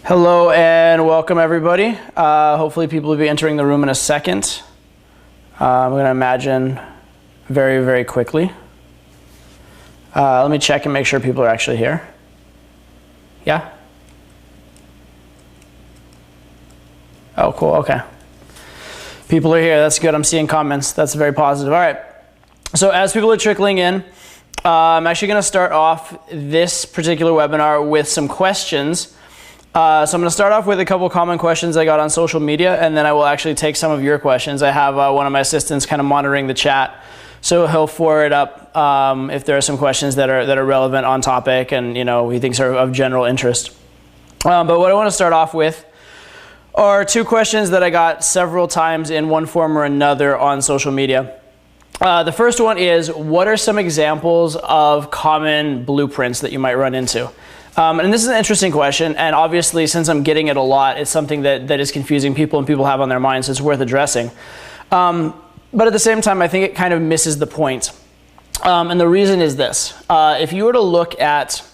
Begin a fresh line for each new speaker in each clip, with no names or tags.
Hello and welcome everybody. Hopefully people will be entering the room in a second. I'm going to imagine very, very quickly. Let me check and make sure people are actually here. Yeah? Oh, cool. Okay. People are here. That's good. I'm seeing comments. That's very positive. All right. So as people are trickling in, I'm actually going to start off this particular webinar with some questions. So I'm going to start off with a couple common questions I got on social media, and then I will actually take some of your questions. I have one of my assistants kind of monitoring the chat, so he'll forward up if there are some questions that are relevant on topic and he thinks are of general interest. But what I want to start off with are two questions that I got several times in one form or another on social media. The first one is, what are some examples of common blueprints that you might run into? And this is an interesting question, and obviously since I'm getting it a lot, it's something that is confusing people and people have on their minds, so it's worth addressing. But at the same time, I think it kind of misses the point. And the reason is this. If you were to look at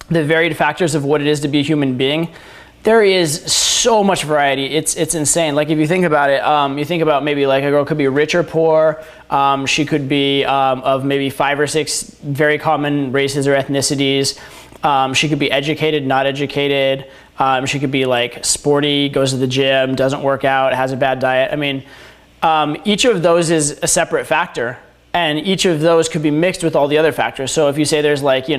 the varied factors of what it is to be a human being, there is so much variety. It's insane. Like if you think about it, you think about maybe like a girl could be rich or poor. She could be of maybe 5 or 6 very common races or ethnicities. She could be educated, not educated. She could be like sporty, goes to the gym, doesn't work out, has a bad diet. I mean, each of those is a separate factor, and each of those could be mixed with all the other factors. So if you say there's like, 2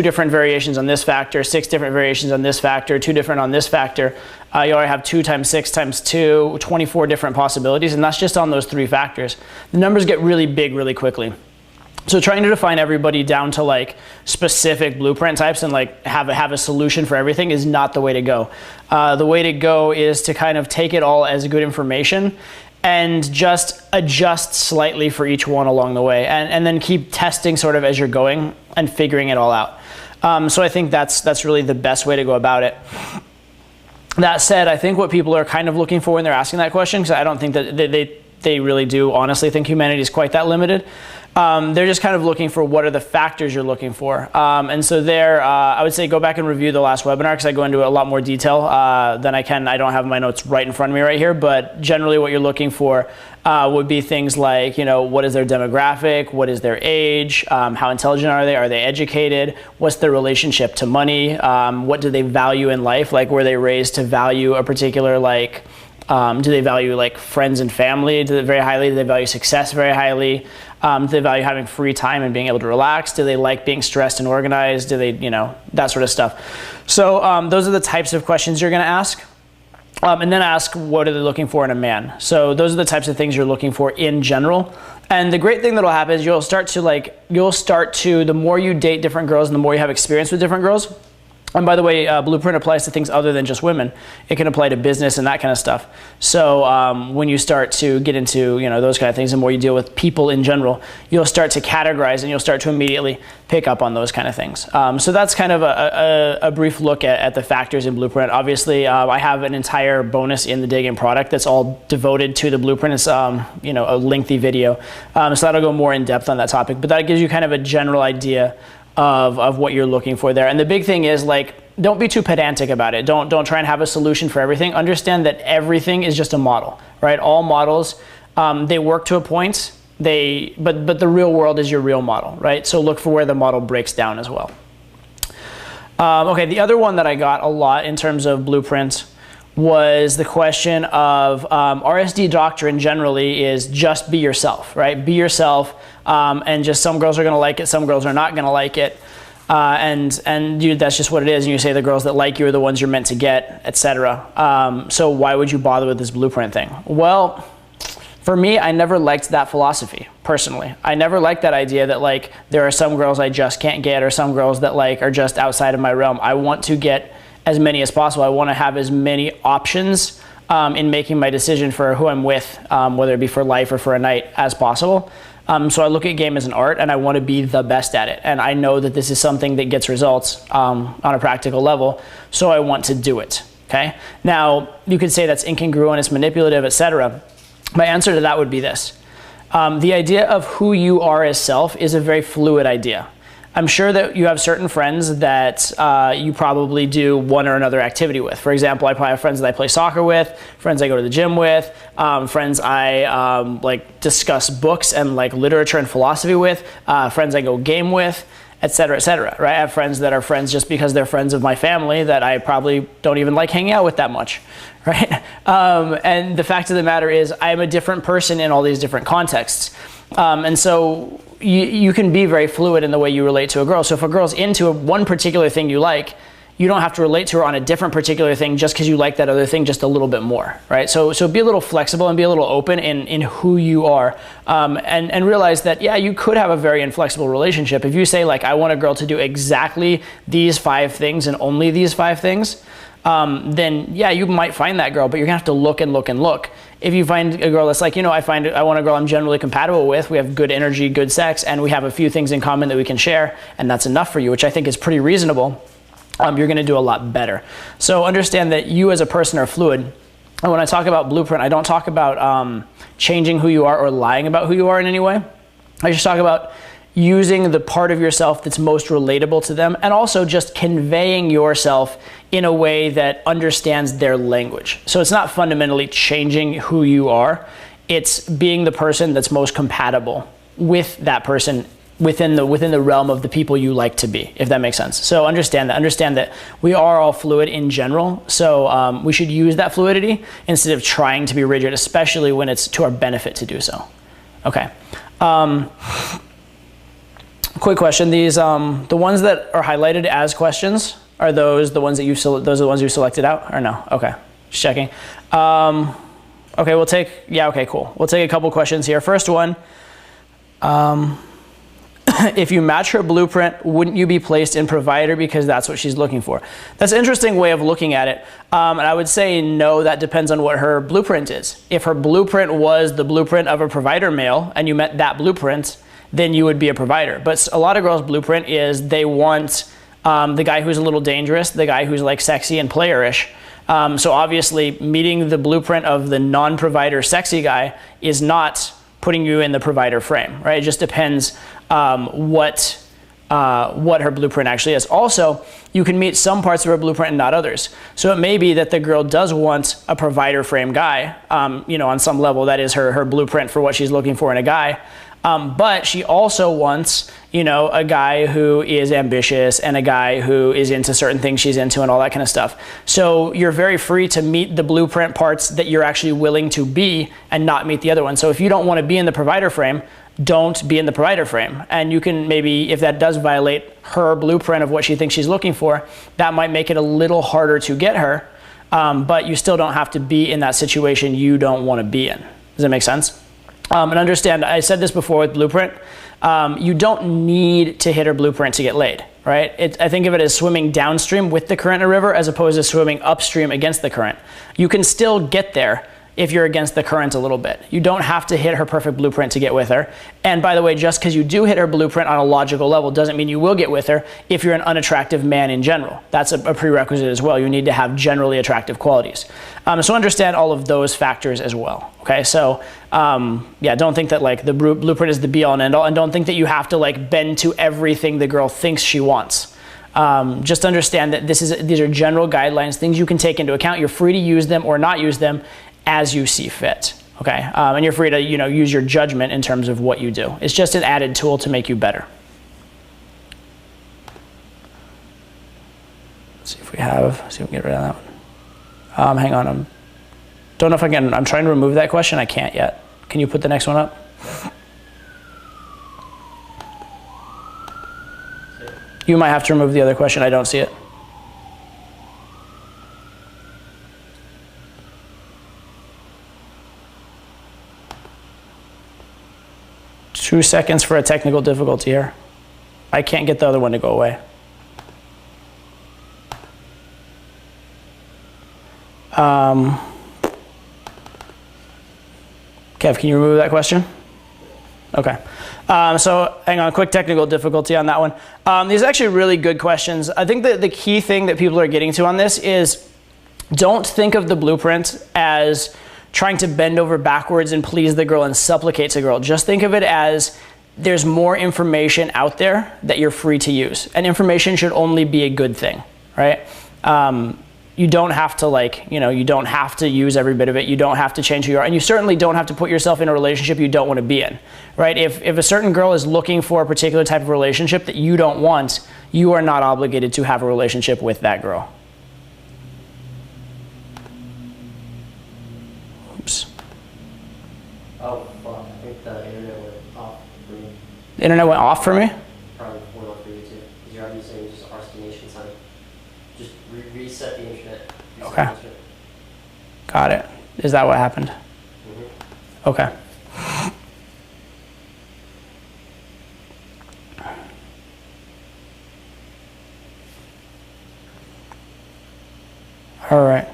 different variations on this factor, 6 different variations on this factor, 2 different on this factor, you already have 2 times 6 times 2, 24 different possibilities, and that's just on those 3 factors. The numbers get really big really quickly. So trying to define everybody down to like specific blueprint types and like have a solution for everything is not the way to go. The way to go is to kind of take it all as good information and just adjust slightly for each one along the way, and then keep testing sort of as you're going and figuring it all out. So I think that's really the best way to go about it. That said, I think what people are kind of looking for when they're asking that question, because I don't think that they really do honestly think humanity is quite that limited. They're just kind of looking for what are the factors you're looking for. And so there, I would say go back and review the last webinar because I go into a lot more detail than I can. I don't have my notes right in front of me right here, but generally what you're looking for would be things like, what is their demographic? What is their age? How intelligent are they? Are they educated? What's their relationship to money? What do they value in life? Like, were they raised to value a particular, like, do they value like friends and family very highly? Do they value success very highly? Do they value having free time and being able to relax? Do they like being stressed and organized? Do they, that sort of stuff. So those are the types of questions you're going to ask. And then ask, what are they looking for in a man? So those are the types of things you're looking for in general. And the great thing that'll happen is you'll start to, the more you date different girls and the more you have experience with different girls. And by the way, Blueprint applies to things other than just women. It can apply to business and that kind of stuff. So when you start to get into those kind of things, the more you deal with people in general, you'll start to categorize and you'll start to immediately pick up on those kind of things. So that's kind of a brief look at the factors in Blueprint. Obviously, I have an entire bonus in the Dig-In product that's all devoted to the Blueprint. It's a lengthy video, so that'll go more in depth on that topic. But that gives you kind of a general idea of what you're looking for there. And the big thing is, like, don't be too pedantic about it. Don't try and have a solution for everything. Understand that everything is just a model, right? All models, they work to a point, but the real world is your real model, right? So look for where the model breaks down as well. Okay, the other one that I got a lot in terms of blueprints was the question of RSD doctrine generally is just be yourself, right? Be yourself, and just some girls are going to like it, some girls are not going to like it, and that's just what it is. And you say the girls that like you are the ones you're meant to get, etc. So why would you bother with this blueprint thing? Well, for me, I never liked that philosophy, personally. I never liked that idea that like there are some girls I just can't get, or some girls that like are just outside of my realm. I want to get as many as possible. I want to have as many options in making my decision for who I'm with, whether it be for life or for a night, as possible. So I look at game as an art, and I want to be the best at it. And I know that this is something that gets results on a practical level, so I want to do it. Okay. Now, you could say that's incongruent, it's manipulative, etc. My answer to that would be this. The idea of who you are as self is a very fluid idea. I'm sure that you have certain friends that you probably do one or another activity with. For example, I probably have friends that I play soccer with, friends I go to the gym with, friends I like discuss books and like literature and philosophy with, friends I go game with, etc., etc. Right? I have friends that are friends just because they're friends of my family that I probably don't even like hanging out with that much, right? And the fact of the matter is, I'm a different person in all these different contexts, and so you can be very fluid in the way you relate to a girl. So if a girl's into one particular thing you like, you don't have to relate to her on a different particular thing just because you like that other thing just a little bit more, right? So be a little flexible and be a little open in who you are, and realize that, yeah, you could have a very inflexible relationship. If you say, like, I want a girl to do exactly these 5 things and only these 5 things, then yeah, you might find that girl, but you're gonna have to look and look and look. If you find a girl that's like, you know, I want a girl I'm generally compatible with, we have good energy, good sex, and we have a few things in common that we can share, and that's enough for you, which I think is pretty reasonable, you're gonna do a lot better. So understand that you as a person are fluid. And when I talk about blueprint, I don't talk about changing who you are or lying about who you are in any way. I just talk about using the part of yourself that's most relatable to them, and also just conveying yourself in a way that understands their language. So it's not fundamentally changing who you are, it's being the person that's most compatible with that person within the realm of the people you like to be, if that makes sense. So understand that we are all fluid in general, so we should use that fluidity instead of trying to be rigid, especially when it's to our benefit to do so. Okay. Quick question: these the ones that are highlighted as questions, are those the ones that you selected out, or no? Okay, just checking. Okay, we'll take, yeah, okay, cool. We'll take a couple questions here. First one, if you match her blueprint, wouldn't you be placed in provider because that's what she's looking for? That's an interesting way of looking at it. And I would say no, that depends on what her blueprint is. If her blueprint was the blueprint of a provider male and you met that blueprint, then you would be a provider. But a lot of girls' blueprint is they want the guy who's a little dangerous, the guy who's like sexy and playerish. So obviously meeting the blueprint of the non-provider sexy guy is not putting you in the provider frame, right? It just depends what her blueprint actually is. Also, you can meet some parts of her blueprint and not others. So it may be that the girl does want a provider frame guy, you know, on some level that is her blueprint for what she's looking for in a guy. But she also wants, you know, a guy who is ambitious and a guy who is into certain things she's into and all that kind of stuff. So you're very free to meet the blueprint parts that you're actually willing to be and not meet the other one. So if you don't want to be in the provider frame, don't be in the provider frame. And you can maybe, if that does violate her blueprint of what she thinks she's looking for, that might make it a little harder to get her. But you still don't have to be in that situation you don't want to be in. Does that make sense? And understand, I said this before with blueprint, you don't need to hit her blueprint to get laid, right? I think of it as swimming downstream with the current in a river as opposed to swimming upstream against the current. You can still get there if you're against the current a little bit. You don't have to hit her perfect blueprint to get with her. And by the way, just because you do hit her blueprint on a logical level doesn't mean you will get with her if you're an unattractive man in general. That's a prerequisite as well. You need to have generally attractive qualities. So understand all of those factors as well. Okay, so yeah, don't think that like the blueprint is the be all and end all, and don't think that you have to like bend to everything the girl thinks she wants. Just understand that these are general guidelines, things you can take into account. You're free to use them or not use them as you see fit, okay? And you're free to, you know, use your judgment in terms of what you do. It's just an added tool to make you better. Let's see if we can get rid of that one. Hang on, don't know if I can, I'm trying to remove that question, I can't yet. Can you put the next one up? You might have to remove the other question, I don't see it. Two seconds for a technical difficulty here. I can't get the other one to go away. Kev, can you remove that question? Okay. So hang on, quick technical difficulty on that one. These are actually really good questions. I think that the key thing that people are getting to on this is don't think of the blueprint as trying to bend over backwards and please the girl and supplicate to the girl. Just think of it as there's more information out there that you're free to use. And information should only be a good thing, right? You don't have to you don't have to use every bit of it. You don't have to change who you are. And you certainly don't have to put yourself in a relationship you don't want to be in, right? If a certain girl is looking for a particular type of relationship that you don't want, you are not obligated to have a relationship with that girl. Oops.
Oh, fuck. I think the internet went off for me.
The internet went off for me?
Probably went off for you too. Because you're obviously saying just Arsonation sign. Just reset the internet.
Okay. Got it. Is that what happened?
Mm-hmm.
Okay. All right.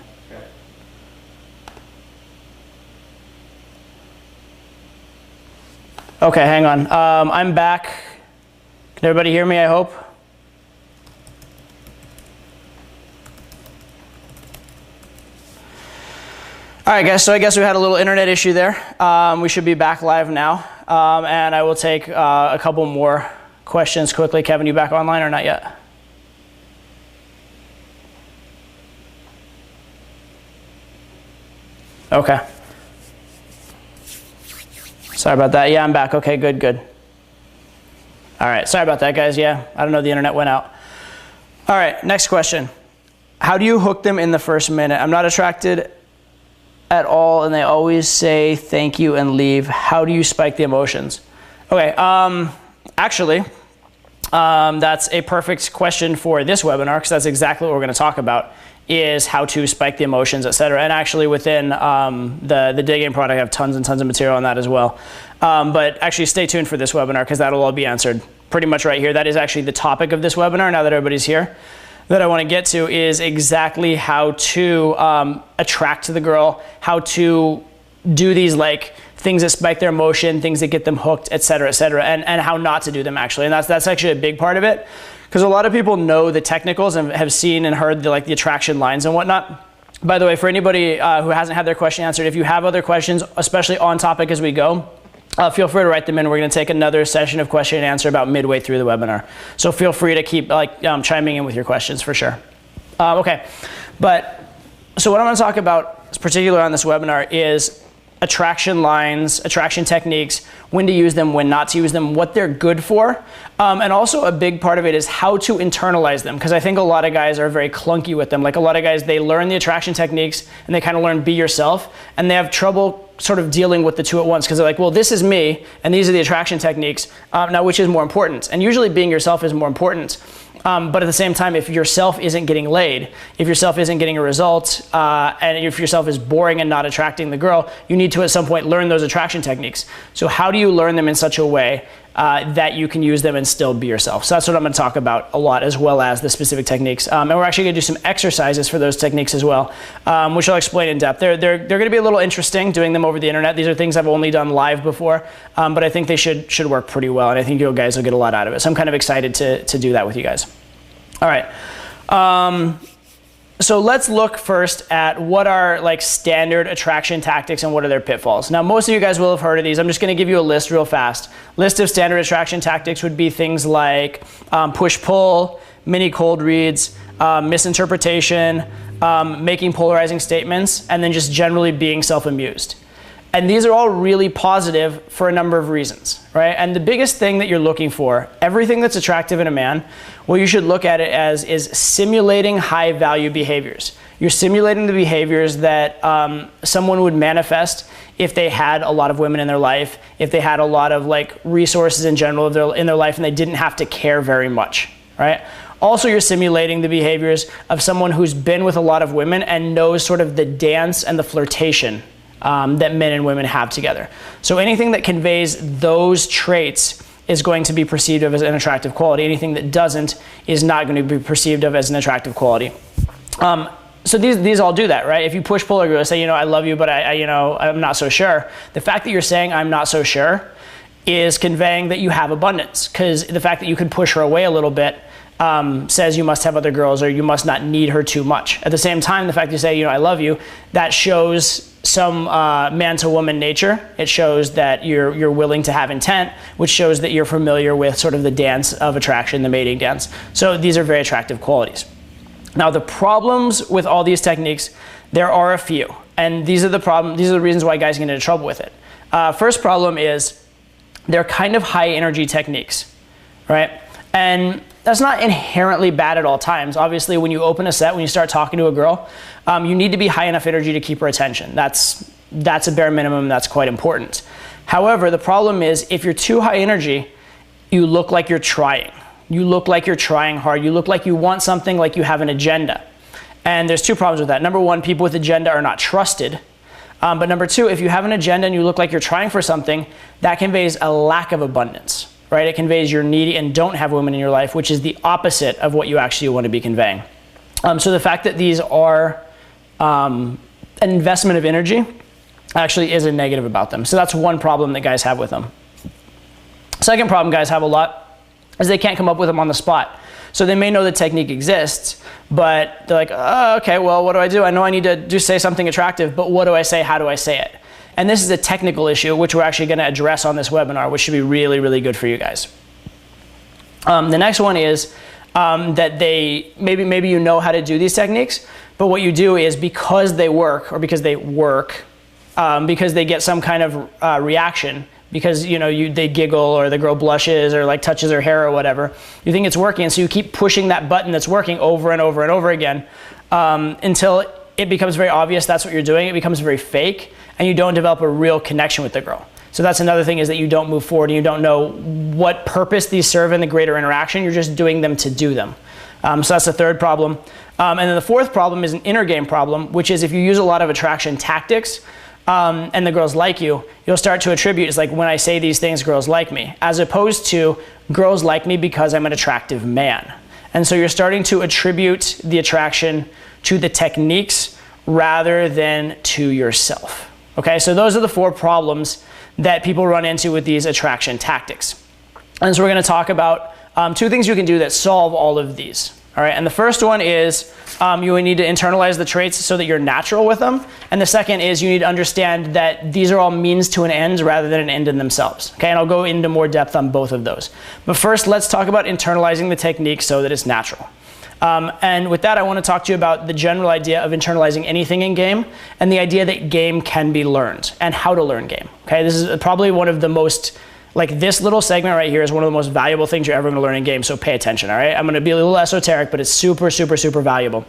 Okay, hang on. I'm back. Can everybody hear me, I hope? All right, guys, so I guess we had a little internet issue there. We should be back live now. And I will take a couple more questions quickly. Kevin, you back online or not yet? Okay. Sorry about that. Yeah, I'm back. Okay, good, good. All right, sorry about that, guys. Yeah, I don't know, the internet went out. All right, next question. How do you hook them in the first minute? I'm not attracted at all, and they always say thank you and leave. How do you spike the emotions? Okay, actually, that's a perfect question for this webinar, because that's exactly what we're going to talk about, is how to spike the emotions, etc. And actually within the day game product, I have tons and tons of material on that as well. But actually stay tuned for this webinar, because that'll all be answered pretty much right here. That is actually the topic of this webinar, now that everybody's here, that I want to get to, is exactly how to attract the girl, how to do these like things that spike their emotion, things that get them hooked, etc., and how not to do them actually. And that's actually a big part of it, because a lot of people know the technicals and have seen and heard the attraction lines and whatnot. By the way, for anybody who hasn't had their question answered, if you have other questions, especially on topic as we go, feel free to write them in. We're going to take another session of question and answer about midway through the webinar. So feel free to keep chiming in with your questions for sure. Okay, so what I'm going to talk about, particularly on this webinar, is attraction lines, attraction techniques, when to use them, when not to use them, what they're good for. And also a big part of it is how to internalize them, because I think a lot of guys are very clunky with them. Like a lot of guys, they learn the attraction techniques and they kind of learn be yourself, and they have trouble sort of dealing with the two at once, because they're like, well, this is me and these are the attraction techniques. Now, which is more important? And usually being yourself is more important. But at the same time, if yourself isn't getting laid, if yourself isn't getting a result, and if yourself is boring and not attracting the girl, you need to at some point learn those attraction techniques. So how do you learn them in such a way that you can use them and still be yourself? So that's what I'm going to talk about a lot, as well as the specific techniques. And we're actually going to do some exercises for those techniques as well, which I'll explain in depth. They're going to be a little interesting doing them over the internet. These are things I've only done live before, but I think they should work pretty well, and I think you guys will get a lot out of it. So I'm kind of excited to do that with you guys. All right. So let's look first at what are like standard attraction tactics and what are their pitfalls. Now, most of you guys will have heard of these. I'm just going to give you a list real fast. List of standard attraction tactics would be things like push-pull, mini cold reads, misinterpretation, making polarizing statements, and then just generally being self-amused. And these are all really positive for a number of reasons, right? And the biggest thing that you're looking for, everything that's attractive in a man, what you should look at it as is simulating high value behaviors. You're simulating the behaviors that someone would manifest if they had a lot of women in their life, if they had a lot of like resources in general in their life, and they didn't have to care very much, right? Also, you're simulating the behaviors of someone who's been with a lot of women and knows sort of the dance and the flirtation that men and women have together. So anything that conveys those traits is going to be perceived of as an attractive quality. Anything that doesn't is not going to be perceived of as an attractive quality. So these all do that, right? If you push pull or say, I love you, but I'm not so sure. The fact that you're saying I'm not so sure is conveying that you have abundance, because the fact that you can push her away a little bit says you must have other girls or you must not need her too much. At the same time, the fact you say, I love you, that shows some man to woman nature. It shows that you're willing to have intent, which shows that you're familiar with sort of the dance of attraction, the mating dance. So these are very attractive qualities. Now, the problems with all these techniques, there are a few, and these are the reasons why guys get into trouble with it. First problem is they're kind of high energy techniques, right? And that's not inherently bad at all times. Obviously, when you open a set, when you start talking to a girl, you need to be high enough energy to keep her attention. That's a bare minimum. That's quite important. However, the problem is if you're too high energy, you look like you're trying. You look like you're trying hard. You look like you want something, like you have an agenda. And there's two problems with that. Number one, people with agenda are not trusted. But number two, if you have an agenda and you look like you're trying for something, that conveys a lack of abundance, right? It conveys you're needy and don't have women in your life, which is the opposite of what you actually want to be conveying. So the fact that these are an investment of energy actually is a negative about them. So that's one problem that guys have with them. Second problem guys have a lot is they can't come up with them on the spot. So they may know the technique exists, but they're like, oh, okay, well, what do I do? I know I need to just say something attractive, but what do I say? How do I say it? And this is a technical issue, which we're actually going to address on this webinar, which should be really, really good for you guys. The next one is that maybe you know how to do these techniques, but what you do is because they work, or because they work, because they get some kind of reaction, because they giggle or the girl blushes or like touches her hair or whatever, you think it's working, and so you keep pushing that button that's working over and over and over again until it becomes very obvious that's what you're doing. It becomes very fake, and you don't develop a real connection with the girl. So that's another thing, is that you don't move forward and you don't know what purpose these serve in the greater interaction. You're just doing them to do them. So that's the third problem. And then the fourth problem is an inner game problem, which is if you use a lot of attraction tactics, and the girls like you, you'll start to attribute, it's like when I say these things, girls like me, as opposed to girls like me because I'm an attractive man. And so you're starting to attribute the attraction to the techniques rather than to yourself. Okay, so those are the four problems that people run into with these attraction tactics. And so we're going to talk about two things you can do that solve all of these. All right, and the first one is you will need to internalize the traits so that you're natural with them. And the second is you need to understand that these are all means to an end rather than an end in themselves. Okay, and I'll go into more depth on both of those. But first, let's talk about internalizing the technique so that it's natural. And with that, I want to talk to you about the general idea of internalizing anything in game and the idea that game can be learned and how to learn game. Okay, this is probably one of the most, like this little segment right here is one of the most valuable things you're ever going to learn in game, so pay attention, all right? I'm going to be a little esoteric, but it's super, super, super valuable.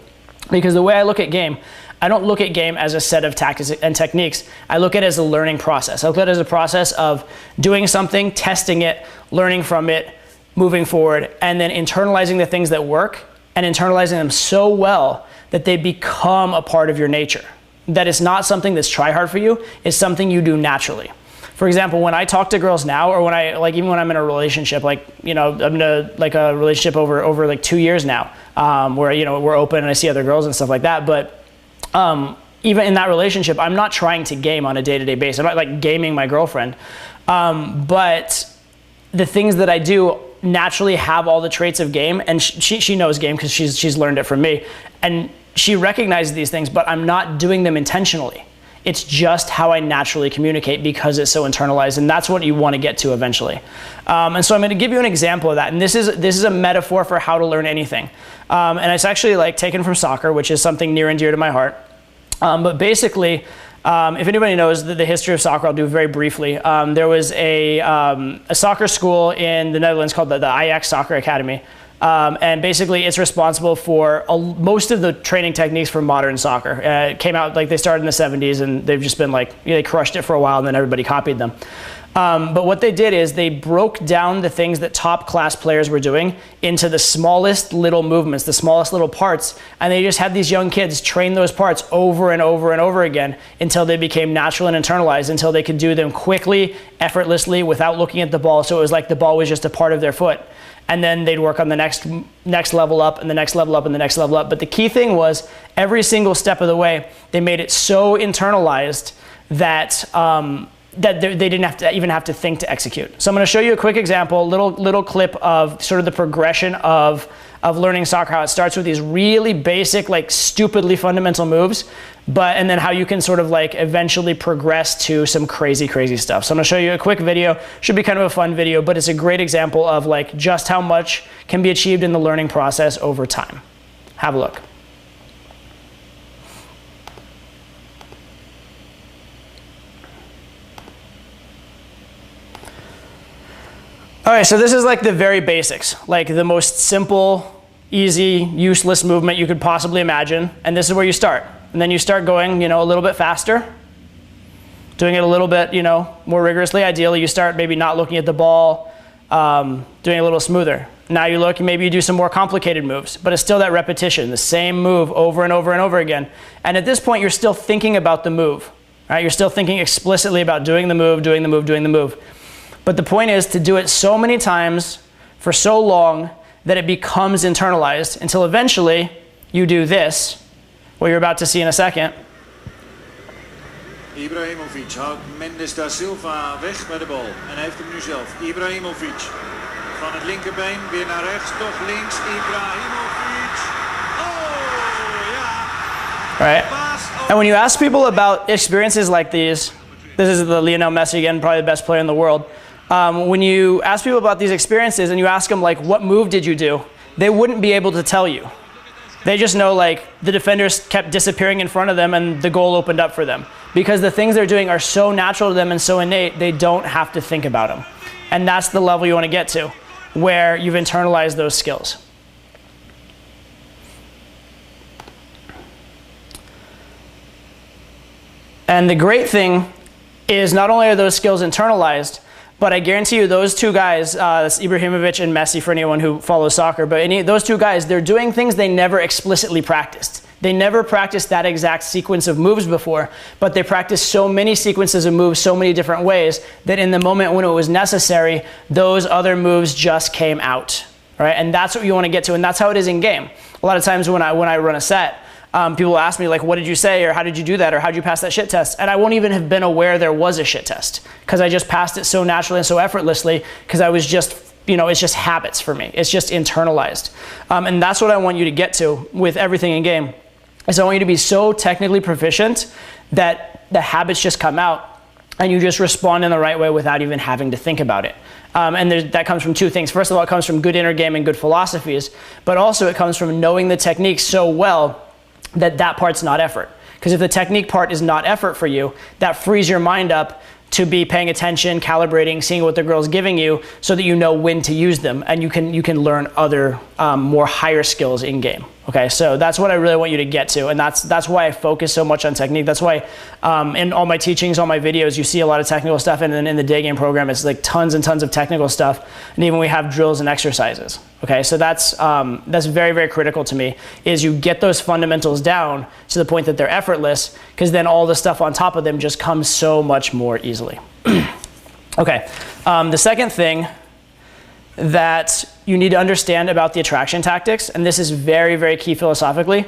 Because the way I look at game, I don't look at game as a set of tactics and techniques. I look at it as a learning process. I look at it as a process of doing something, testing it, learning from it, moving forward, and then internalizing the things that work and internalizing them so well that they become a part of your nature. That it's not something that's try hard for you, it's something you do naturally. For example, when I talk to girls now, or when I, like even when I'm in a relationship, like, I'm in a relationship over like 2 years now, where, we're open and I see other girls and stuff like that. But even in that relationship, I'm not trying to game on a day-to-day basis. I'm not like gaming my girlfriend. But the things that I do naturally have all the traits of game, and she knows game because she's learned it from me. And she recognizes these things, but I'm not doing them intentionally. It's just how I naturally communicate because it's so internalized, and that's what you want to get to eventually. And so I'm going to give you an example of that, and this is a metaphor for how to learn anything. And it's actually like taken from soccer, which is something near and dear to my heart. But basically, if anybody knows the history of soccer, I'll do very briefly. There was a soccer school in the Netherlands called the Ajax Soccer Academy. And basically it's responsible for most of the training techniques for modern soccer. It came out, like they started in the 70s, and they've just been like, they crushed it for a while and then everybody copied them. But what they did is they broke down the things that top class players were doing into the smallest little movements, the smallest little parts, and they just had these young kids train those parts over and over and over again until they became natural and internalized, until they could do them quickly, effortlessly, without looking at the ball. So it was like the ball was just a part of their foot. And then they'd work on the next level up and the next level up and the next level up. But the key thing was every single step of the way, they made it so internalized that that they didn't even have to think to execute. So I'm going to show you a quick example, little clip of sort of the progression of learning soccer, how it starts with these really basic, like stupidly fundamental moves, and then how you can sort of like eventually progress to some crazy stuff. So I'm going to show you a quick video. Should be kind of a fun video, but it's a great example of like just how much can be achieved in the learning process over time. Have a look. All right, so this is like the very basics, like the most simple, easy, useless movement you could possibly imagine. And this is where you start. And then you start going, a little bit faster, doing it a little bit, more rigorously. Ideally, you start maybe not looking at the ball, doing it a little smoother. Now you look, maybe you do some more complicated moves, but it's still that repetition, the same move over and over and over again. And at this point, you're still thinking about the move, right? You're still thinking explicitly about doing the move, doing the move, doing the move. But the point is to do it so many times for so long that it becomes internalized until eventually you do this, what you're about to see in a second.
Ibrahimovic houdt Mendes da Silva weg bij de bal. En hij heeft hem nu zelf. Ibrahimovic. Van het linkerbeen weer naar rechts, toch links. Ibrahimovic. Oh, ja.
Right. And when you ask people about experiences like these, this is the Lionel Messi again, probably the best player in the world. When you ask people about these experiences and you ask them like, what move did you do? They wouldn't be able to tell you. They just know like the defenders kept disappearing in front of them and the goal opened up for them. Because the things they're doing are so natural to them and so innate, they don't have to think about them. And that's the level you want to get to, where you've internalized those skills. And the great thing is not only are those skills internalized, but I guarantee you those two guys, that's Ibrahimovic and Messi for anyone who follows soccer, but those two guys, they're doing things they never explicitly practiced. They never practiced that exact sequence of moves before, but they practiced so many sequences of moves so many different ways that in the moment when it was necessary, those other moves just came out, right? And that's what you want to get to, and that's how it is in game. A lot of times when I run a set, people ask me like, what did you say, or how did you do that, or how did you pass that shit test? And I won't even have been aware there was a shit test because I just passed it so naturally and so effortlessly because I was just, it's just habits for me. It's just internalized. And that's what I want you to get to with everything in game, is I want you to be so technically proficient that the habits just come out and you just respond in the right way without even having to think about it. And that comes from two things. First of all, it comes from good inner game and good philosophies, but also it comes from knowing the technique so well that part's not effort. Because if the technique part is not effort for you, that frees your mind up to be paying attention, calibrating, seeing what the girl's giving you so that you know when to use them and you can learn other more higher skills in game. Okay, so that's what I really want you to get to, and that's why I focus so much on technique. That's why in all my teachings, all my videos, you see a lot of technical stuff, and then in the day game program, it's like tons and tons of technical stuff, and even we have drills and exercises. Okay, so that's very, very critical to me, is you get those fundamentals down to the point that they're effortless, because then all the stuff on top of them just comes so much more easily. Okay, the second thing that you need to understand about the attraction tactics, and this is very, very key philosophically,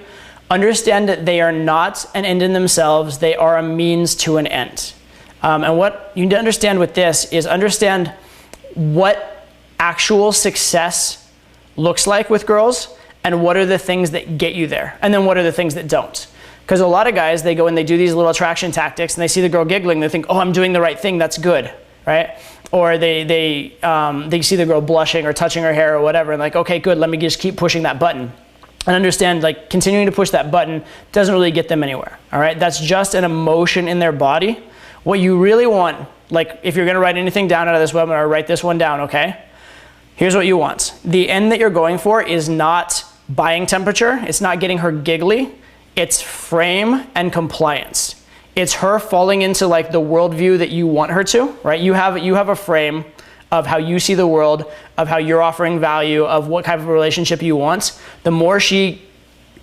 understand that they are not an end in themselves, they are a means to an end. And what you need to understand with this is understand what actual success looks like with girls and what are the things that get you there, and then what are the things that don't. Because a lot of guys, they go and they do these little attraction tactics and they see the girl giggling, they think, oh, I'm doing the right thing, that's good, right? Or they see the girl blushing or touching her hair or whatever, and like, okay, good, let me just keep pushing that button. And understand, like, continuing to push that button doesn't really get them anywhere, all right? That's just an emotion in their body. What you really want, like, if you're gonna write anything down out of this webinar, write this one down, okay? Here's what you want. The end that you're going for is not buying temperature, it's not getting her giggly, it's frame and compliance. It's her falling into like the worldview that you want her to, right? You have a frame of how you see the world, of how you're offering value, of what type of relationship you want. The more she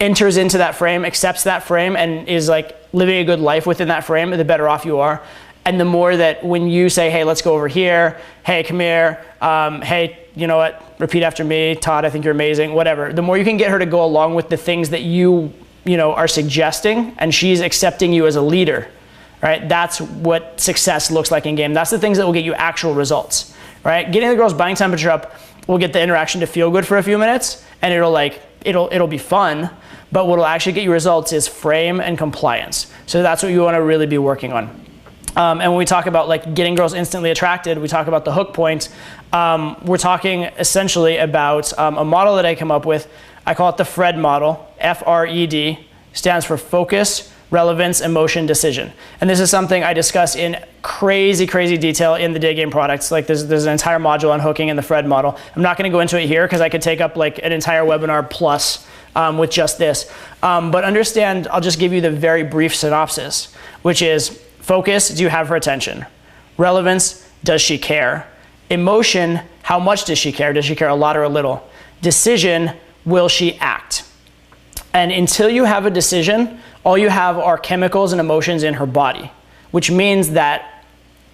enters into that frame, accepts that frame, and is like living a good life within that frame, the better off you are. And the more that when you say, hey, let's go over here, hey, come here, hey, you know what, repeat after me, Todd, I think you're amazing, whatever. The more you can get her to go along with the things that you are suggesting, and she's accepting you as a leader, right? That's what success looks like in game. That's the things that will get you actual results, right? Getting the girl's body temperature up will get the interaction to feel good for a few minutes, and it'll be fun, but what will actually get you results is frame and compliance. So that's what you want to really be working on. And when we talk about like getting girls instantly attracted, we talk about the hook point. We're talking essentially about a model that I came up with. I call it the FRED model. F-R-E-D stands for focus, relevance, emotion, decision. And this is something I discuss in crazy detail in the day game products. Like there's an entire module on hooking in the FRED model. I'm not going to go into it here because I could take up like an entire webinar plus with just this. But understand, I'll just give you the very brief synopsis, which is focus, do you have her attention? Relevance, does she care? Emotion, how much does she care? Does she care a lot or a little? Decision, will she act? And until you have a decision, all you have are chemicals and emotions in her body, which means that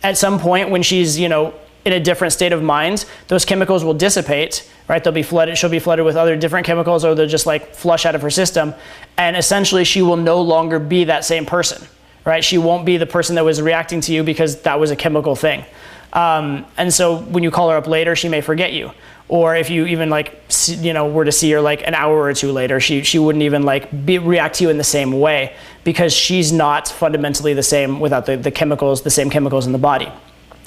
at some point when she's, in a different state of mind, those chemicals will dissipate, right? They'll be flooded, she'll be flooded with other different chemicals, or they'll just like flush out of her system. And essentially she will no longer be that same person, right? She won't be the person that was reacting to you because that was a chemical thing. And so when you call her up later, she may forget you. Or if you even were to see her like an hour or two later, she wouldn't even react to you in the same way, because she's not fundamentally the same without the chemicals, the same chemicals in the body.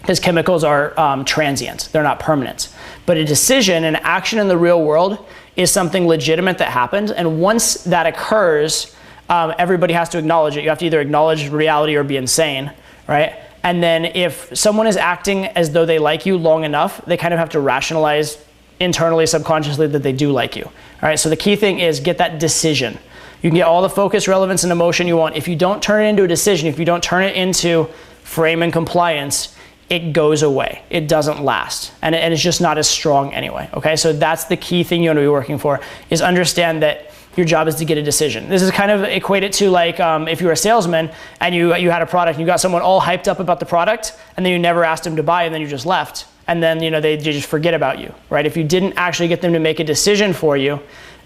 Because chemicals are transient, they're not permanent. But a decision, an action in the real world is something legitimate that happened. And once that occurs, everybody has to acknowledge it. You have to either acknowledge reality or be insane, right? And then if someone is acting as though they like you long enough, they kind of have to rationalize internally, subconsciously, that they do like you. All right, so the key thing is get that decision. You can get all the focus, relevance, and emotion you want. If you don't turn it into a decision, if you don't turn it into frame and compliance, it goes away. It doesn't last. And it's just not as strong anyway, okay? So that's the key thing you want to be working for, is understand that your job is to get a decision. This is kind of equated to like if you were a salesman and you had a product and you got someone all hyped up about the product, and then you never asked them to buy, and then you just left. And then they just forget about you, right? If you didn't actually get them to make a decision for you,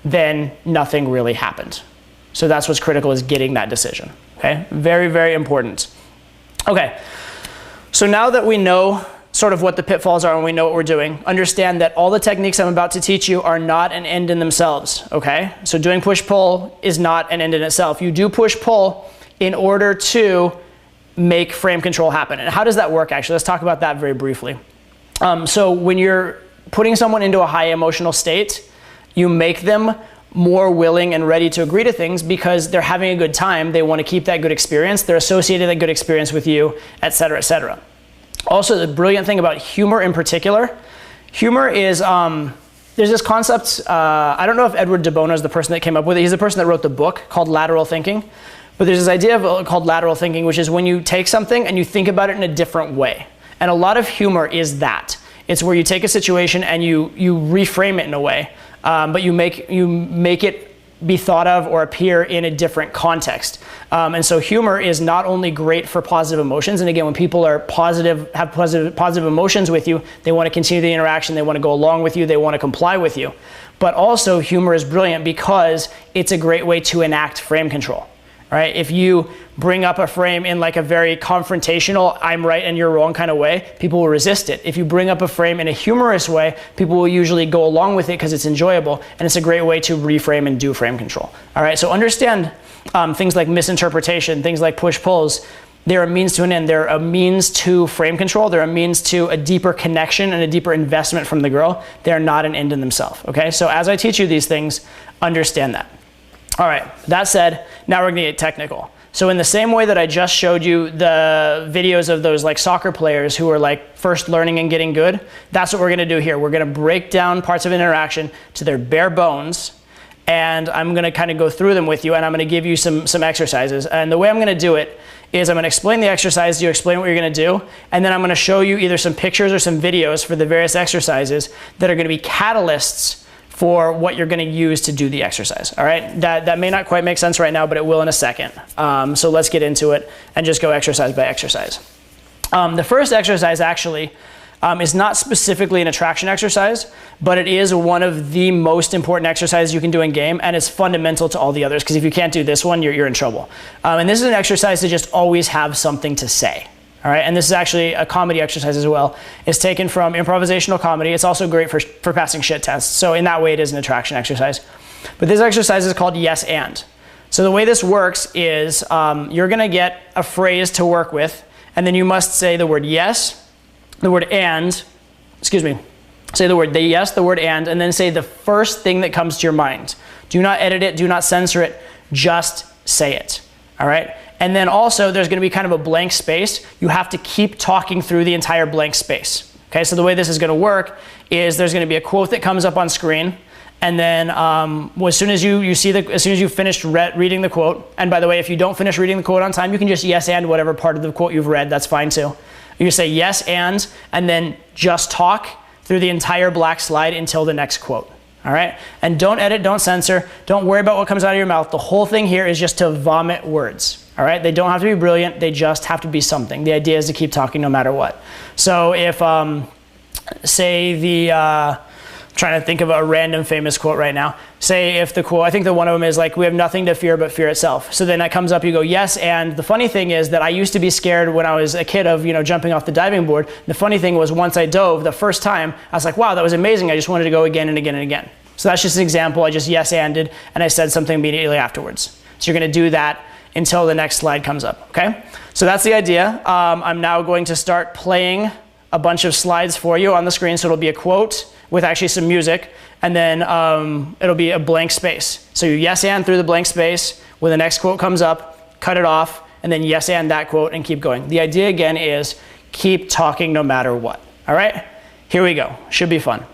then nothing really happened. So that's what's critical, is getting that decision, okay? Very important. Okay, so now that we know sort of what the pitfalls are and we know what we're doing, understand that all the techniques I'm about to teach you are not an end in themselves, okay? So doing push-pull is not an end in itself. You do push-pull in order to make frame control happen. And how does that work, actually? Let's talk about that very briefly. So when you're putting someone into a high emotional state, you make them more willing and ready to agree to things because they're having a good time. They want to keep that good experience. They're associating that good experience with you, et cetera, et cetera. Also, the brilliant thing about humor in particular, humor is, there's this concept, I don't know if Edward de Bono is the person that came up with it. He's the person that wrote the book called Lateral Thinking. But there's this idea called lateral thinking, which is when you take something and you think about it in a different way. And a lot of humor is that. It's where you take a situation and you reframe it in a way, but you make it be thought of or appear in a different context. And so humor is not only great for positive emotions, and again, when people are positive, have positive emotions with you, they want to continue the interaction, they want to go along with you, they want to comply with you. But also humor is brilliant because it's a great way to enact frame control. Right? If you bring up a frame in like a very confrontational, I'm right and you're wrong kind of way, people will resist it. If you bring up a frame in a humorous way, people will usually go along with it because it's enjoyable, and it's a great way to reframe and do frame control. All right, so understand things like misinterpretation, things like push-pulls. They're a means to an end. They're a means to frame control. They're a means to a deeper connection and a deeper investment from the girl. They're not an end in themselves, okay? So as I teach you these things, understand that. All right, that said, now we're gonna get technical. So in the same way that I just showed you the videos of those like soccer players who are like first learning and getting good, that's what we're gonna do here. We're gonna break down parts of an interaction to their bare bones, and I'm gonna kind of go through them with you, and I'm gonna give you some exercises. And the way I'm gonna do it is I'm gonna explain the exercise, you explain what you're gonna do, and then I'm gonna show you either some pictures or some videos for the various exercises that are gonna be catalysts for what you're going to use to do the exercise. All right, that may not quite make sense right now, but it will in a second. So let's get into it and just go exercise by exercise. The first exercise actually is not specifically an attraction exercise, but it is one of the most important exercises you can do in game, and it's fundamental to all the others, because if you can't do this one, you're in trouble. And this is an exercise to just always have something to say. All right, and this is actually a comedy exercise as well. It's taken from improvisational comedy. It's also great for passing shit tests. So in that way, it is an attraction exercise. But this exercise is called yes and. So the way this works is you're going to get a phrase to work with, and then you must say the word yes, the word and, say the word yes, the word and then say the first thing that comes to your mind. Do not edit it, do not censor it, just say it. All right? And then also there's going to be kind of a blank space. You have to keep talking through the entire blank space. Okay, so the way this is going to work is there's going to be a quote that comes up on screen, and then as soon as you finished reading the quote, and by the way, if you don't finish reading the quote on time, you can just yes and whatever part of the quote you've read. That's fine too. You say yes and then just talk through the entire black slide until the next quote. All right, and don't edit, don't censor, don't worry about what comes out of your mouth. The whole thing here is just to vomit words. All right, they don't have to be brilliant, they just have to be something. The idea is to keep talking no matter what. So if, say I'm trying to think of a random famous quote right now. Say if the quote, I think the one of them is like, we have nothing to fear but fear itself. So then that comes up, you go, yes, and the funny thing is that I used to be scared when I was a kid of, jumping off the diving board. The funny thing was once I dove the first time, I was like, wow, that was amazing. I just wanted to go again and again and again. So that's just an example. I just yes-anded, and I said something immediately afterwards. So you're gonna do that until the next slide comes up, okay? So that's the idea. I'm now going to start playing a bunch of slides for you on the screen. So it'll be a quote with actually some music, and then it'll be a blank space. So you yes and through the blank space. When the next quote comes up, cut it off, and then yes and that quote and keep going. The idea again is keep talking no matter what, all right? Here we go, should be fun.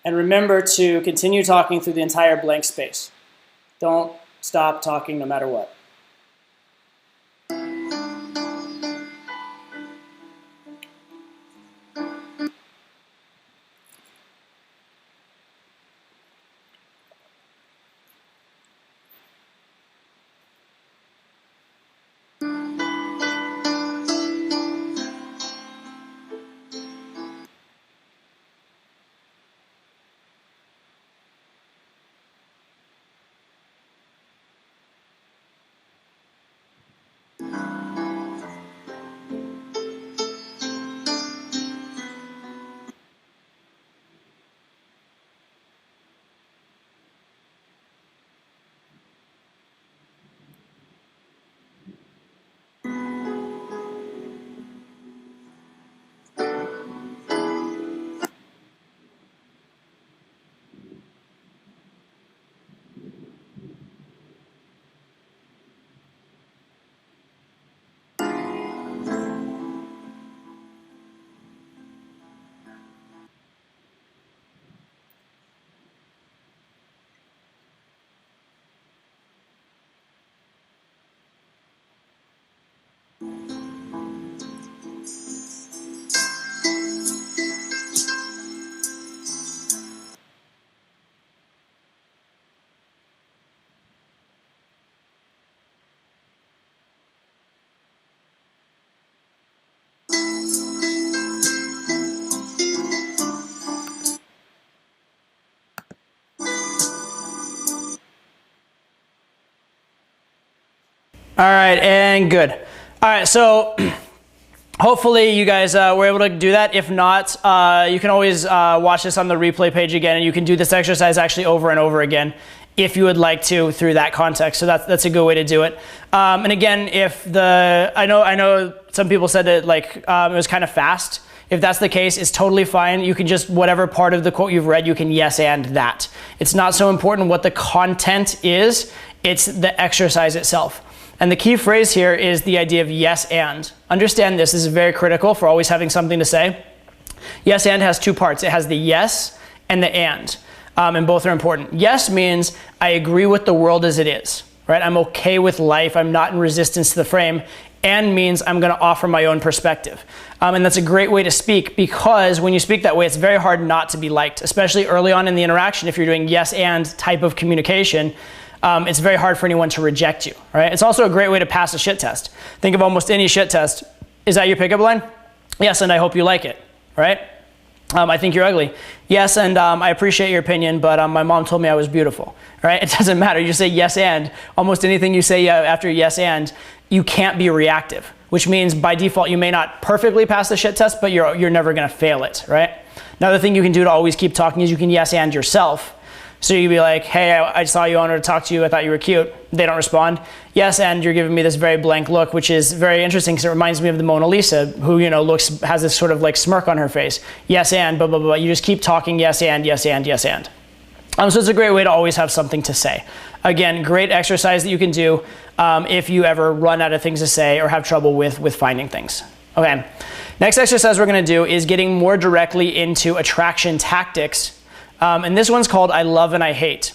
And remember to continue talking through the entire blank space. Don't stop talking no matter what. All right, and good. All right, so hopefully you guys were able to do that. If not, you can always watch this on the replay page again, and you can do this exercise actually over and over again if you would like to through that context. So that's a good way to do it. And again, I know some people said that it was kind of fast. If that's the case, it's totally fine. You can just, whatever part of the quote you've read, you can yes and that. It's not so important what the content is, it's the exercise itself. And the key phrase here is the idea of yes and. Understand this is very critical for always having something to say. Yes and has two parts. It has the yes and the and. And both are important. Yes means I agree with the world as it is, right? I'm okay with life. I'm not in resistance to the frame. And means I'm going to offer my own perspective. And that's a great way to speak, because when you speak that way, it's very hard not to be liked, especially early on in the interaction. If you're doing yes and type of communication, it's very hard for anyone to reject you, right? It's also a great way to pass a shit test. Think of almost any shit test. Is that your pickup line? Yes, and I hope you like it, right? I think you're ugly. Yes, and I appreciate your opinion, but my mom told me I was beautiful, right? It doesn't matter. You just say yes and. Almost anything you say after yes and, you can't be reactive, which means by default you may not perfectly pass the shit test, but you're never going to fail it, right? Another thing you can do to always keep talking is you can yes and yourself. So you'd be like, hey, I saw you, I wanted to talk to you, I thought you were cute. They don't respond. Yes, and you're giving me this very blank look, which is very interesting because it reminds me of the Mona Lisa, who, you know, has this sort of like smirk on her face. Yes, and blah, blah, blah. You just keep talking yes, and, yes, and, yes, and. So it's a great way to always have something to say. Again, great exercise that you can do if you ever run out of things to say or have trouble with finding things. Okay, next exercise we're going to do is getting more directly into attraction tactics. And this one's called I love and I hate.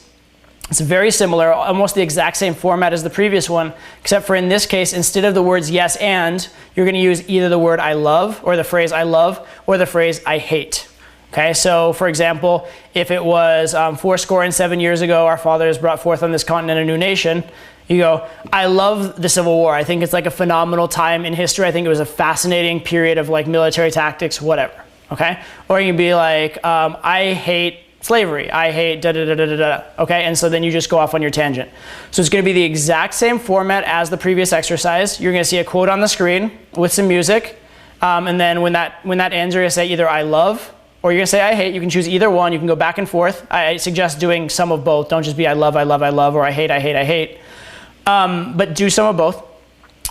It's very similar, almost the exact same format as the previous one, except for in this case, instead of the words yes and, you're going to use either the word I love or the phrase I love or the phrase I hate. Okay, so for example, if it was 7 years ago, our fathers brought forth on this continent a new nation, you go, I love the Civil War. I think it's like a phenomenal time in history. I think it was a fascinating period of like military tactics, whatever. Okay, or you can be like, I hate slavery. I hate da da da da da da. Okay, and so then you just go off on your tangent. So it's going to be the exact same format as the previous exercise. You're going to see a quote on the screen with some music, and then when that ends, you're going to say either I love or you're going to say I hate. You can choose either one. You can go back and forth. I suggest doing some of both. Don't just be I love, I love, I love, or I hate, I hate, I hate. But do some of both.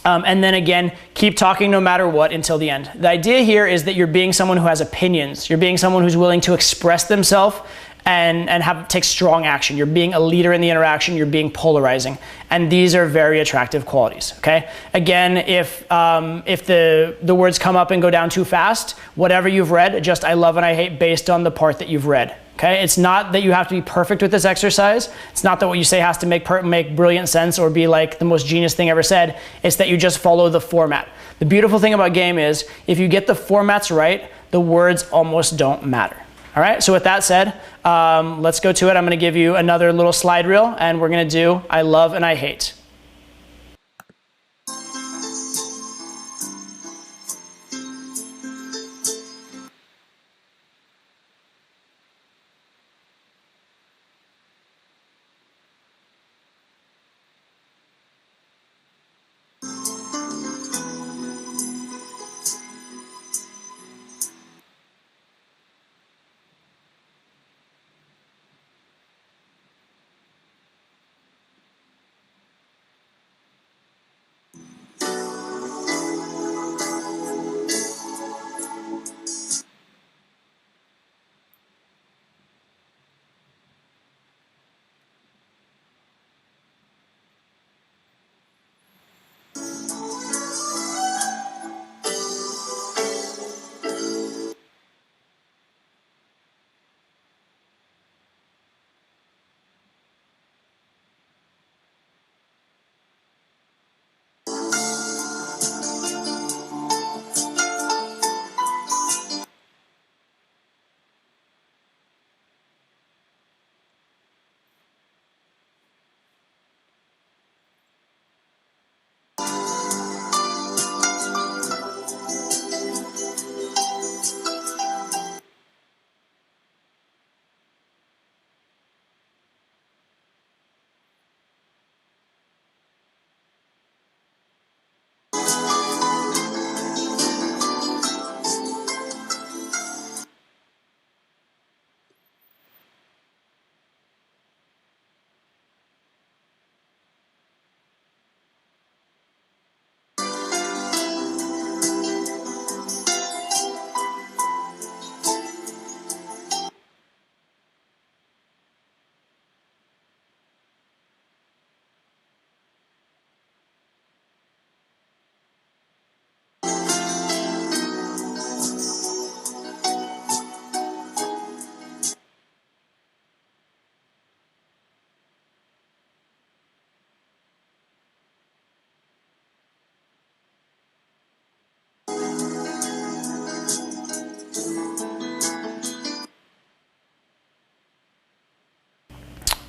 And then again, keep talking no matter what until the end. The idea here is that you're being someone who has opinions. You're being someone who's willing to express themselves and take strong action. You're being a leader in the interaction. You're being polarizing. And these are very attractive qualities, okay? Again, if the words come up and go down too fast, whatever you've read, adjust I love and I hate based on the part that you've read. Okay, it's not that you have to be perfect with this exercise. It's not that what you say has to make brilliant sense or be like the most genius thing ever said. It's that you just follow the format. The beautiful thing about game is if you get the formats right, the words almost don't matter. All right, so with that said, let's go to it. I'm going to give you another little slide reel, and we're going to do I love and I hate.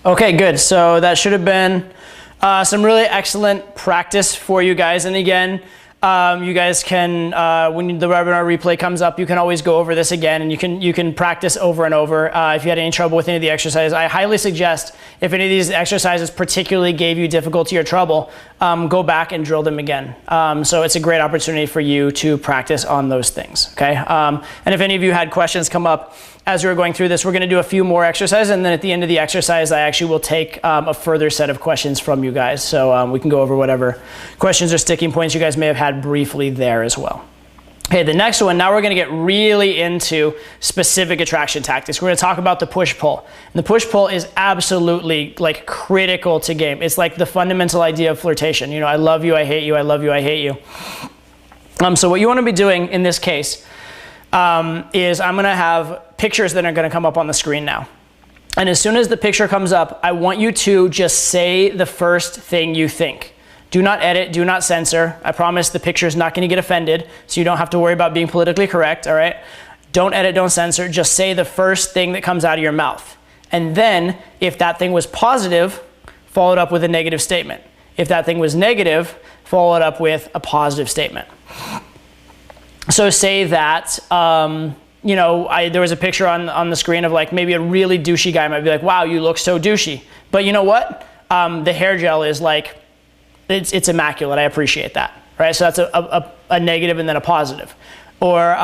Okay, good. So that should have been some really excellent practice for you guys. And again, you guys can, when the webinar replay comes up, you can always go over this again, and you can practice over and over. If you had any trouble with any of the exercises, I highly suggest if any of these exercises particularly gave you difficulty or trouble, go back and drill them again. So it's a great opportunity for you to practice on those things, okay? And if any of you had questions come up as we were going through this, we're gonna do a few more exercises, and then at the end of the exercise, I actually will take a further set of questions from you guys. So we can go over whatever questions or sticking points you guys may have had briefly there as well. Okay, the next one, now we're gonna get really into specific attraction tactics. We're gonna talk about the push-pull. And the push-pull is absolutely like critical to game. It's like the fundamental idea of flirtation. You know, I love you, I hate you, I love you, I hate you. So what you wanna be doing in this case is I'm gonna have pictures that are gonna come up on the screen now. And as soon as the picture comes up, I want you to just say the first thing you think. Do not edit, do not censor. I promise the picture is not gonna get offended, so you don't have to worry about being politically correct, all right? Don't edit, don't censor, just say the first thing that comes out of your mouth. And then, if that thing was positive, follow it up with a negative statement. If that thing was negative, follow it up with a positive statement. So say that, you know, there was a picture on the screen of like maybe a really douchey guy might be like, wow, you look so douchey. But you know what? The hair gel is like, it's immaculate. I appreciate that, right? So that's a negative and then a positive. Or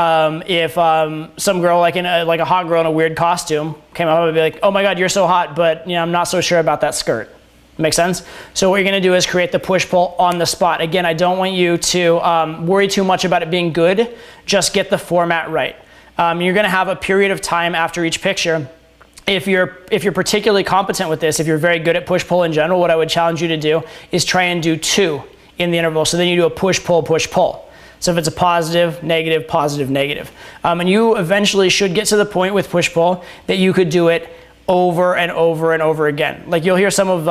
if some girl like a hot girl in a weird costume came up and be like, oh my God, you're so hot, but you know, I'm not so sure about that skirt. Make sense? So what you're gonna do is create the push-pull on the spot. Again, I don't want you to worry too much about it being good. Just get the format right. You're gonna have a period of time after each picture. If you're particularly competent with this, if you're very good at push-pull in general, what I would challenge you to do is try and do 2 in the interval. So then you do a push-pull, push-pull. So if it's a positive, negative, positive, negative. And you eventually should get to the point with push-pull that you could do it over and over and over again. Like you'll hear some of,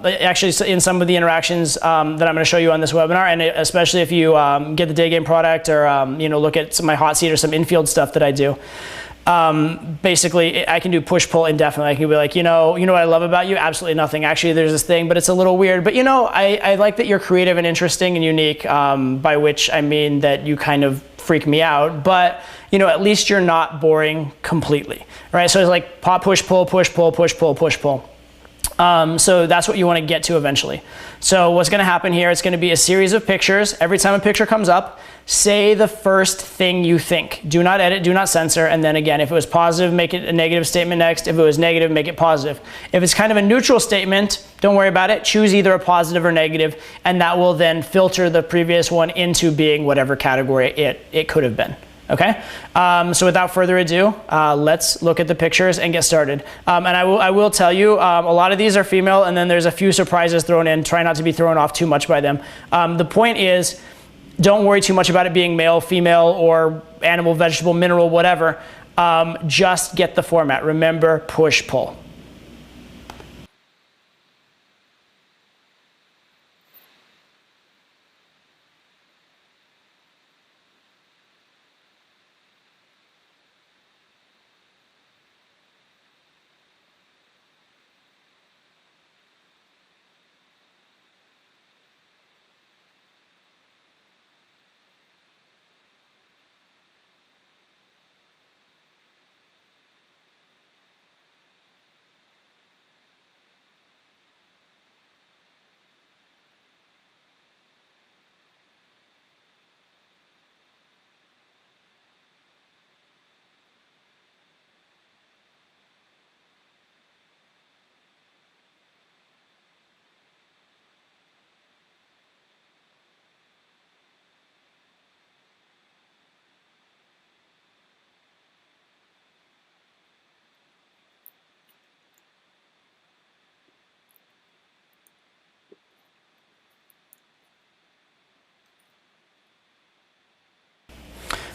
actually in some of the interactions that I'm gonna show you on this webinar, and especially if you get the day game product or you know, look at some of my hot seat or some infield stuff that I do. Basically, I can do push-pull indefinitely. I can be like, you know what I love about you? Absolutely nothing. Actually, there's this thing, but it's a little weird. But you know, I like that you're creative and interesting and unique, by which I mean that you kind of freak me out. But you know, at least you're not boring completely, right? So it's like pop, push, pull, push, pull, push, pull, push, pull. So that's what you want to get to eventually. So what's going to happen here, it's going to be a series of pictures. Every time a picture comes up, say the first thing you think. Do not edit, do not censor, and then again, if it was positive, make it a negative statement next. If it was negative, make it positive. If it's kind of a neutral statement, don't worry about it. Choose either a positive or negative, and that will then filter the previous one into being whatever category it could have been. Okay, so without further ado, let's look at the pictures and get started. And I will tell you, a lot of these are female, and then there's a few surprises thrown in. Try not to be thrown off too much by them. The point is, don't worry too much about it being male, female, or animal, vegetable, mineral, whatever. Just get the format. Remember, push, pull.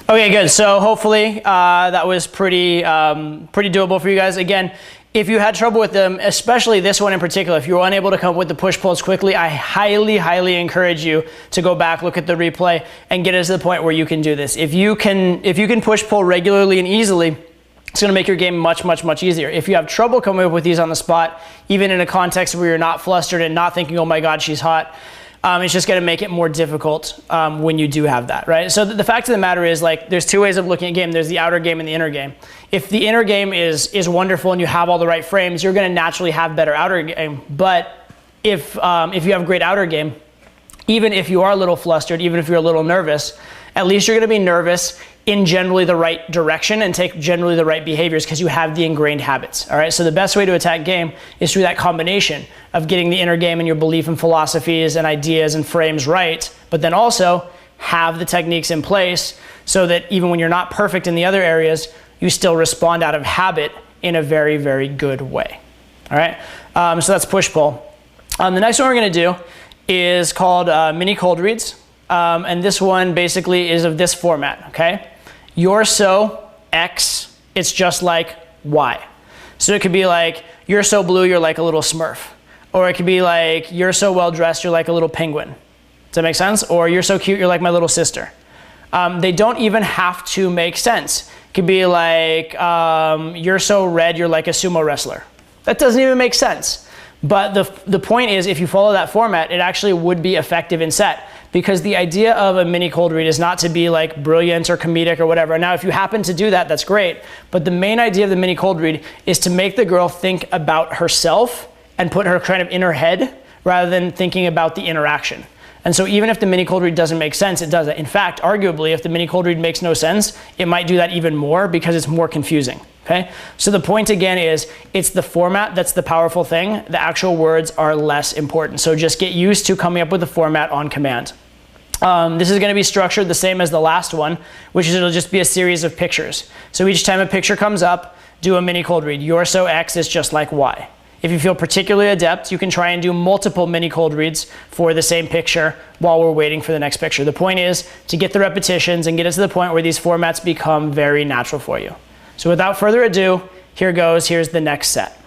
Okay, good. So hopefully that was pretty doable for you guys. Again, if you had trouble with them, especially this one in particular, if you were unable to come up with the push-pulls quickly, I highly, highly encourage you to go back, look at the replay, and get it to the point where you can do this. If you can push-pull regularly and easily, It's going to make your game much, much, much easier. If you have trouble coming up with these on the spot, even in a context where you're not flustered and not thinking, oh my God, she's hot, it's just going to make it more difficult when you do have that, right? So the fact of the matter is, like, there's two ways of looking at game. There's the outer game and the inner game. If the inner game is wonderful and you have all the right frames, you're going to naturally have better outer game. But if you have great outer game, even if you are a little flustered, even if you're a little nervous, at least you're going to be nervous in generally the right direction and take generally the right behaviors because you have the ingrained habits. All right. So the best way to attack game is through that combination of getting the inner game and your belief in philosophies and ideas and frames right, but then also have the techniques in place so that even when you're not perfect in the other areas, you still respond out of habit in a very, very good way. All right. So that's push-pull. The next one we're going to do is called mini cold reads. And this one basically is of this format, okay? You're so X, it's just like Y. So it could be like, you're so blue, you're like a little Smurf. Or it could be like, you're so well dressed, you're like a little penguin. Does that make sense? Or you're so cute, you're like my little sister. They don't even have to make sense. It could be like, you're so red, you're like a sumo wrestler. That doesn't even make sense. But the point is, if you follow that format, it actually would be effective in set. Because the idea of a mini cold read is not to be like brilliant or comedic or whatever. Now, if you happen to do that, that's great. But the main idea of the mini cold read is to make the girl think about herself and put her kind of in her head rather than thinking about the interaction. And so even if the mini cold read doesn't make sense, it does it. In fact, arguably, if the mini cold read makes no sense, it might do that even more because it's more confusing. Okay? So the point again is, it's the format that's the powerful thing. The actual words are less important. So just get used to coming up with a format on command. This is going to be structured the same as the last one, which is it'll just be a series of pictures. So each time a picture comes up, do a mini cold read. You're so X is just like Y. If you feel particularly adept, you can try and do multiple mini cold reads for the same picture while we're waiting for the next picture. The point is to get the repetitions and get it to the point where these formats become very natural for you. So without further ado, here goes. Here's the next set.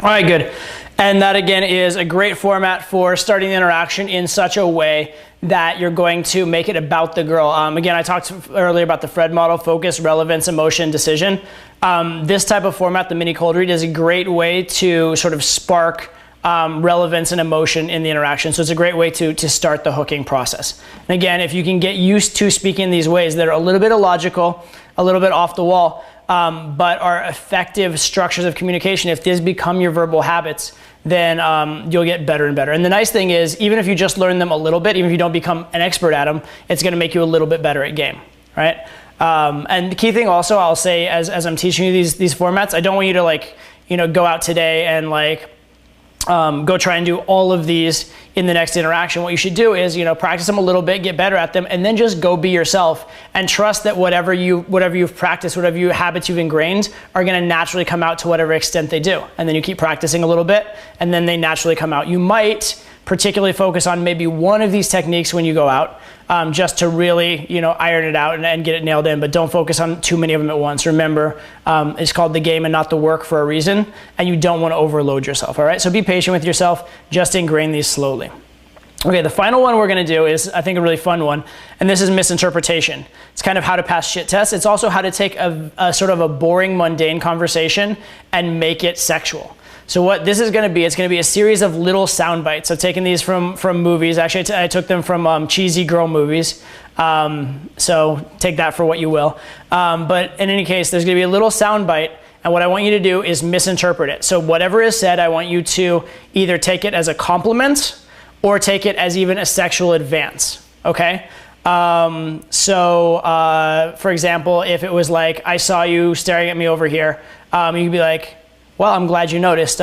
All right, good. And that again is a great format for starting the interaction in such a way that you're going to make it about the girl. Again, I talked earlier about the Fred model: focus, relevance, emotion, decision. This type of format, the mini cold read, is a great way to sort of spark relevance and emotion in the interaction. So it's a great way to start the hooking process. And again, if you can get used to speaking in these ways that are a little bit illogical, a little bit off the wall, but are effective structures of communication, if these become your verbal habits, then you'll get better and better. And the nice thing is, even if you just learn them a little bit, even if you don't become an expert at them, it's going to make you a little bit better at game, right? And the key thing also, I'll say, as I'm teaching you these formats, I don't want you to go out today and go try and do all of these in the next interaction. What you should do is, practice them a little bit, get better at them, and then just go be yourself and trust that whatever you've practiced, whatever habits you've ingrained are going to naturally come out to whatever extent they do. And then you keep practicing a little bit, and then they naturally come out. You might particularly focus on maybe one of these techniques when you go out, just to really, iron it out and get it nailed in, but don't focus on too many of them at once. Remember, it's called the game and not the work for a reason, and you don't want to overload yourself, all right? So be patient with yourself, just ingrain these slowly. Okay, the final one we're gonna do is, I think, a really fun one, and this is misinterpretation. It's kind of how to pass shit tests. It's also how to take a sort of a boring, mundane conversation and make it sexual. So what this is gonna be, it's gonna be a series of little sound bites. I've taken these from movies. Actually, I took them from cheesy girl movies. So take that for what you will. But in any case, there's gonna be a little sound bite, and what I want you to do is misinterpret it. So whatever is said, I want you to either take it as a compliment or take it as even a sexual advance, okay? For example, if it was like, I saw you staring at me over here, you could be like, well, I'm glad you noticed.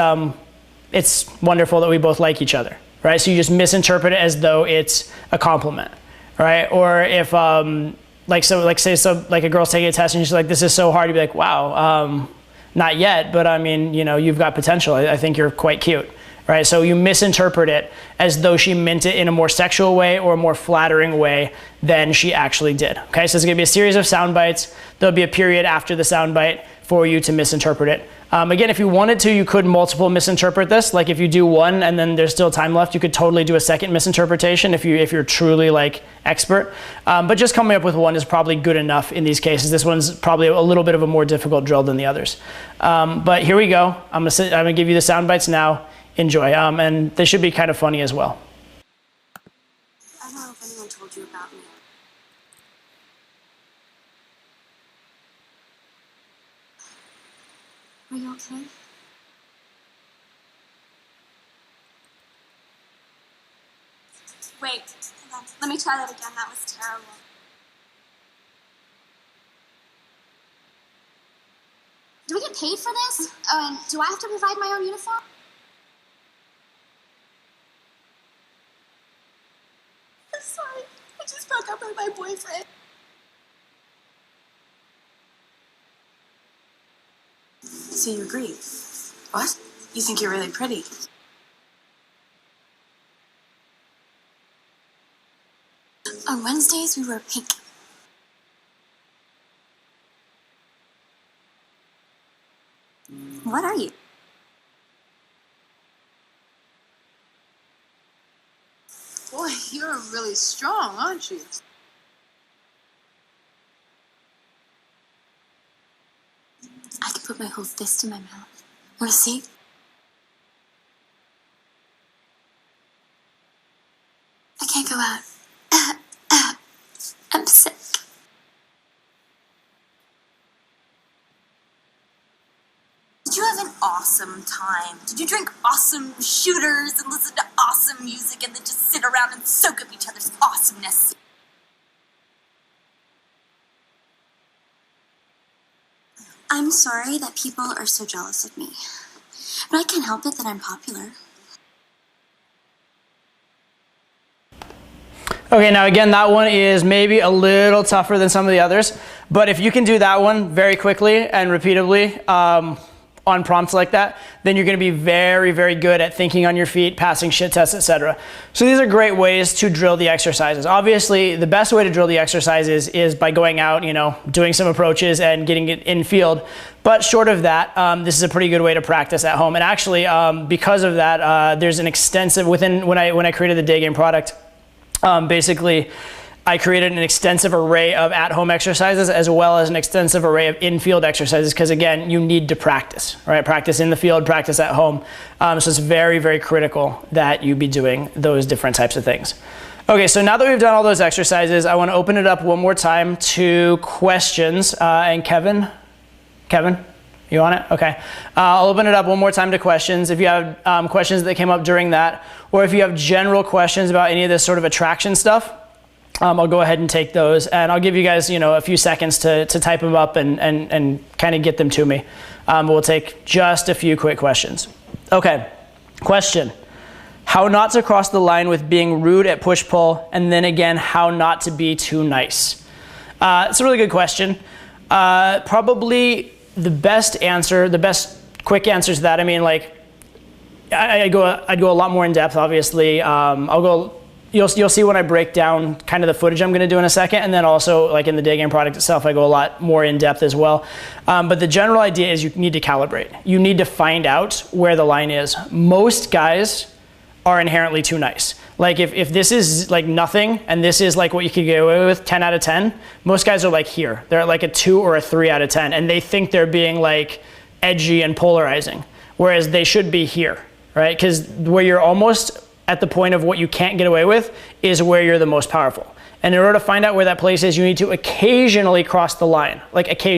It's wonderful that we both like each other, right? So you just misinterpret it as though it's a compliment, right? Or if, like a girl's taking a test and she's like, this is so hard, you'd be like, wow, not yet, but I mean, you've got potential. I think you're quite cute. Right, so you misinterpret it as though she meant it in a more sexual way or a more flattering way than she actually did. Okay, so it's gonna be a series of sound bites. There'll be a period after the sound bite for you to misinterpret it. Again, if you wanted to, you could multiple misinterpret this. Like if you do one and then there's still time left, you could totally do a second misinterpretation if you're truly like expert. But just coming up with one is probably good enough in these cases. This one's probably a little bit of a more difficult drill than the others. But here we go. I'm gonna give you the sound bites now. Enjoy, and they should be kind of funny as well.
I don't know if anyone told you about me. Are you okay? Wait, hold on. Let me try that again. That was terrible. Do we get paid for this? Oh, and do I have to provide my own uniform? I'm sorry. I just broke up with my boyfriend.
So you agree? What? You think you're really pretty?
On Wednesdays, we wear pink. What are you?
Boy, you're really strong, aren't you?
I could put my whole fist in my mouth. Want to see? I can't go out. I'm sick.
Did you have an awesome time? Did you drink awesome shooters and listen to awesome music and then just sit around and soak up each other's awesomeness?
I'm sorry that people are so jealous of me. But I can't help it that I'm popular.
Okay, now again, that one is maybe a little tougher than some of the others, but if you can do that one very quickly and repeatedly on prompts like that, then you're gonna be very, very good at thinking on your feet, passing shit tests, etc. So these are great ways to drill the exercises. Obviously, the best way to drill the exercises is by going out, doing some approaches and getting it in field. But short of that, this is a pretty good way to practice at home. And actually, because of that, there's an extensive, when I created the day game product, basically, I created an extensive array of at-home exercises as well as an extensive array of in-field exercises because, again, you need to practice, right? Practice in the field, practice at home. So it's very, very critical that you be doing those different types of things. Okay, so now that we've done all those exercises, I want to open it up one more time to questions. And Kevin, you on it? Okay. I'll open it up one more time to questions. If you have questions that came up during that, or if you have general questions about any of this sort of attraction stuff, I'll go ahead and take those, and I'll give you guys, a few seconds to type them up and kind of get them to me. We'll take just a few quick questions. Okay, question. How not to cross the line with being rude at push-pull, and then again, how not to be too nice? It's a really good question. Probably the best quick answer to that, I'd go a lot more in depth, obviously. You'll see when I break down kind of the footage I'm going to do in a second, and then also like in the day game product itself, I go a lot more in depth as well. But the general idea is you need to calibrate. You need to find out where the line is. Most guys are inherently too nice. Like if this is like nothing and this is like what you could get away with, 10 out of 10, most guys are like here. They're at like a 2 or a 3 out of 10, and they think they're being like edgy and polarizing, whereas they should be here, right? Because where you're almost at the point of what you can't get away with is where you're the most powerful. And in order to find out where that place is, you need to occasionally cross the line, like occasionally.